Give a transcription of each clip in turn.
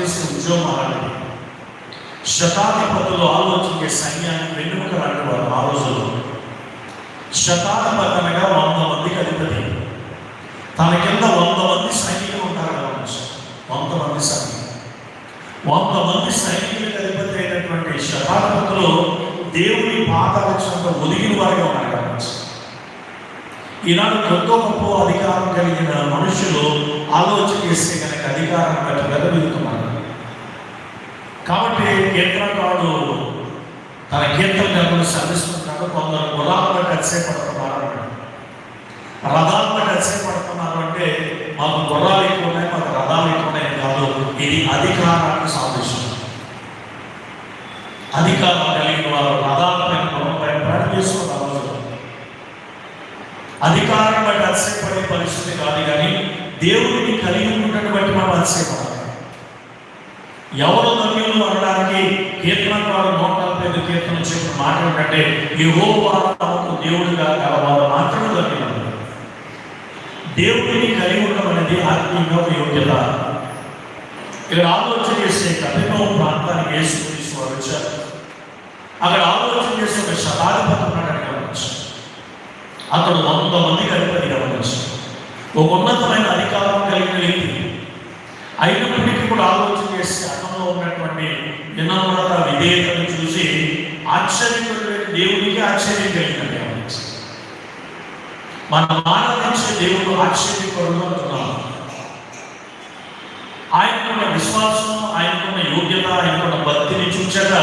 చేసే ఉద్యోగం అలాంటిది. శతాధిపతులు ఆలోచించే సైన్యానికి వెన్నుముక లాంటి వారు ఆ రోజుల్లో. శతాధిపతి అనగా 100 మందికి అధిపతి. తన కింద 100 మంది సైనికులు ఉంటారు కావచ్చు. 100 మంది సైనికులు, 100 మంది సైనికులకు అధిపతి అయినటువంటి శతాధిపతులు దేవుని పాదరక్షణతో ఒదిగిన వారిగా ఉన్నారు కావచ్చు. ఈనాడు ఎంతో గొప్ప అధికారం కలిగిన మనుషులు ఆలోచన చేస్తే కనుక అధికారం బట్టి వెదవిస్తున్నారు. కాబట్టి కీర్తనకారుడు తన కీర్తనలు శ్రమిస్తుంటాడు. కొందరు గుర్రాలను బట్టి అతిశయపడుతున్నారు, రథాలను బట్టి అతిశయపడుతున్నారు. అంటే మాకు గుర్రాలు ఎక్కువ ఉన్నాయి, మాకు రథాలు ఎక్కువ ఉన్నాయి కాదు, ఇది అధికారానికి సాదృశ్యం. అధికారం కలిగిన వారు రథాలపై ప్రయాణం చేసుకున్నారు. అధికారం బట్టి అతిశయపడే పరిస్థితి కాదు, కానీ దేవుడిని కలిగి ఉన్నట్టు బట్టి మనం అతిశయపడాలి. ఎవరు ధన్యులు అనడానికి కీర్తనకారు 145 కీర్తన చెప్పిన మాట ఏంటంటే, యెహోవా తమకు దేవుడిగా గలవారు మాత్రమే ధన్యులు. దేవుడిని కలిగి ఉండడం అనేది ఆత్మీయంగా ఒక యోగ్యత. ఇక్కడ ఆలోచన చేసే కఠిన ప్రాంతానికి యేసుక్రీస్తు వారు వచ్చారు. అక్కడ ఆలోచన చేసే ఒక శతాధిపతి ఉన్నాడని గమనించారు. అతడు 100 మందికి అధిపతి గమనించారు. ఒక ఉన్నతమైన అధికారం కలిగిన వ్యక్తి అయినప్పటికీ కూడా ఆలోచన చేసి అతనిలో ఉన్నటువంటి వినమ్రత, విధేయతను చూసి ఆశ్చర్యపడే దేవునికి ఆశ్చర్యం కలిగినట్టు గమనించారు. మనం ఆరాధించే దేవుడు ఆశ్చర్యపరుడు అంటున్నాము. ఆయనకున్న విశ్వాసం, ఆయనకున్న యోగ్యత, ఆయనకున్న భక్తిని చూచాక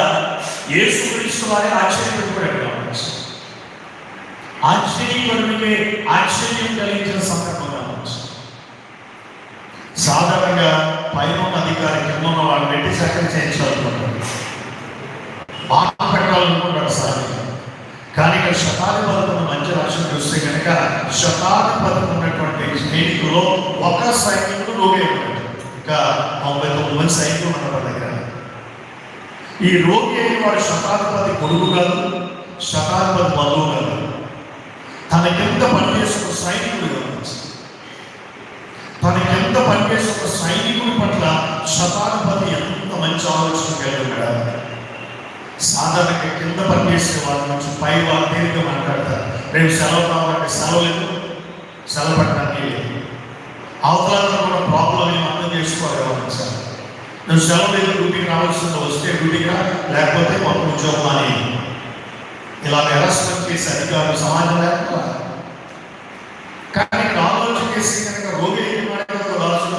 యేసుక్రీస్తు వారే ఆశ్చర్యపడిపోయాడు గమనించారు. ఆశ్చర్యపరుడికే ఆశ్చర్యం కలిగించిన సందర్భం గమనించారు. సాధారణంగా పైన ఉన్న అధికారి కింద ఉన్న వాళ్ళు పెట్టి చక్కర చేయించాలనుకుంటారు, బాగా పెట్టాలనుకుంటారు సార్. కానీ ఇక్కడ శతాధిపతులను మంచి రాష్ట్రం చూస్తే కనుక శతాధిపతి ఉన్నటువంటి సైనికుల్లో ఒక సైనికుడు రోగి ఉన్నాడు. ఇంకా 99 మంది సైనికులు ఉన్నారు దగ్గర. ఈ రోగి అయిన వాడు శతాధిపతి కొడుకు కాదు, శతాధిపతి బంధువు కాదు, తన కింద పనిచేస్తున్న సైనికుడు కావచ్చు. తన కింద పనిచేస్తున్న సైనికుడి పట్ల శతాధిపతి ఎంత మంచి ఆలోచన కలిగి ఉన్నాడు. సాధారణంగా కింద పనిచేసే వాళ్ళ నుంచి పై వాళ్ళ తీరిక మాట్లాడతారు. రేపు సెలవు కావాలంటే సెలవు లేదు, సెలవు పెట్టడానికి లేదు. అవతల కూడా ప్రాబ్లం ఏమి అర్థం చేసుకోవాలి గమనించాలి. నువ్వు సెలవు లేదు, డ్యూటీకి రావాల్సింది వస్తే డ్యూటీగా, లేకపోతే మాకు ఉద్యోగం అని ఇలా నిరసన చేసే అధికారులు సమాజం లేకపోతే. కానీ ఆలోచన చేసి కనుక రోగి రాజు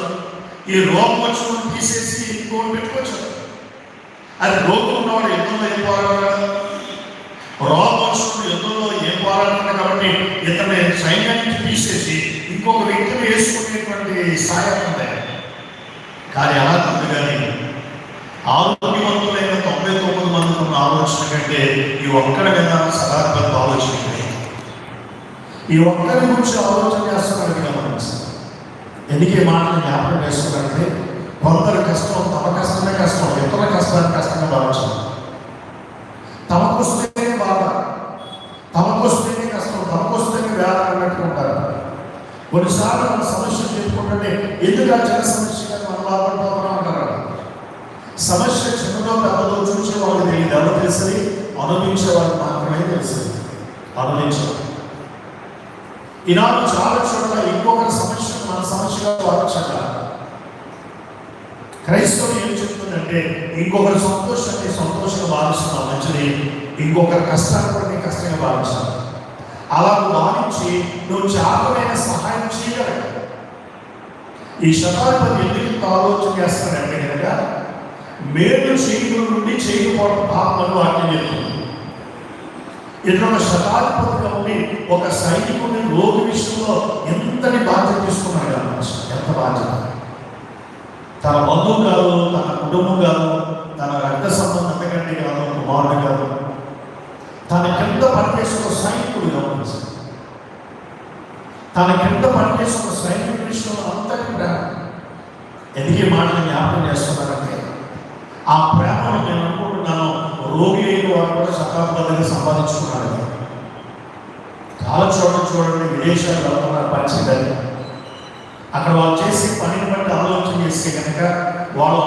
ఈ రోగం వచ్చిన తీసేసి ఇంకోటి పెట్టుకోవచ్చు. అది రోగం ఉన్నవాడు యుద్ధంలో ఏం పోరాడాలి, రోగం వచ్చినప్పుడు యుద్ధంలో ఏం పోరాడాలి. కాబట్టి ఇతని సైన్యాన్ని తీసేసి ఇంకొక వ్యక్తిని వేసుకునేటువంటి సాయం ఉంది. కానీ అలా కాదు. కానీ ఆరోగ్యవంతులైన 99 మంది ఉన్న ఆలోచన కంటే ఈ ఒక్కడి మీద సదాధిపతి ఆలోచన, ఈ ఒక్కరి గురించి ఆలోచన చేస్తున్నారని గమనించాలి. ఎందుకు ఈ మాటలు జ్ఞాపకం చేస్తున్నారంటే, కొందరు కష్టం తమ కష్టమే కష్టం, ఇతరుల కష్టాన్ని కష్టంగా భావించాలి. తమకు వస్తేనే బాధ, తమకు వస్తేనే కష్టం, తమకు వస్తేనే వేద అన్నట్టు ఉంటారు. కొన్నిసార్లు మన సమస్యలు చెప్పుకుంటుంటే ఎందుకు ఆ చిన్న సమస్యగా మనం బాధపడుతున్నాం అంటారు. సమస్య చిన్నదో పెద్దదో చూసే వాళ్ళకి తెలియదు. ఎవరు తెలుసని అనుభవించే వాళ్ళకి మాత్రమే తెలుసు. అనుభవించాలి. ఈనాడు చాలా చోట్ల ఇంకొకరి సమస్యను మన సమస్యగా భావించక క్రైస్తవం ఏం చెప్తుందంటే, ఇంకొకరి సంతోషాన్ని సంతోషంగా భావిస్తున్నాం మంచిది, ఇంకొకరి కష్టాన్ని కూడా నీ కష్టంగా భావించాలి. అలా భావించి నువ్వు చాలమైన సహాయం చేయగలవు. ఈ శతాధిపతి ఎందుకు ఆలోచన చేస్తానంటే కనుక, మేలు చేయడం నుండి చేయకపోవడం పాపమని వాక్యం చెప్తుంది. ఇతరుల శతాధిపతిగా ఉండి ఒక సైనికుడిని రోగి విషయంలో ఎంతటి బాధ్యత తీసుకున్నాడు అన్నమాట. ఎంత బాధ్యత! తన బంధువు కాదు, తన కుటుంబం కాదు, తన రక్త సంబంధం అంతకంటే కాదు, కుమారుడు కాదు, తన కింద పనిచేస్తున్న సైనికుడు గమనించాలి. తన కింద పనిచేస్తున్న సైనికుడి విషయంలో అంతటి ప్రేమ. ఎందుకే మాటలు జ్ఞాపకం చేస్తున్నారంటే, ఆ ప్రేమను నేను అనుకుంటున్నాను రోగి అయిన వారు కూడా శతాధిపతిగా సంపాదించుకున్నారు. చాలా చూడండి విదేశాలు వెళ్తున్నారు పరిచయం. అక్కడ వాళ్ళు చేసే పనిని బట్టి ఆలోచన చేస్తే కనుక వాళ్ళు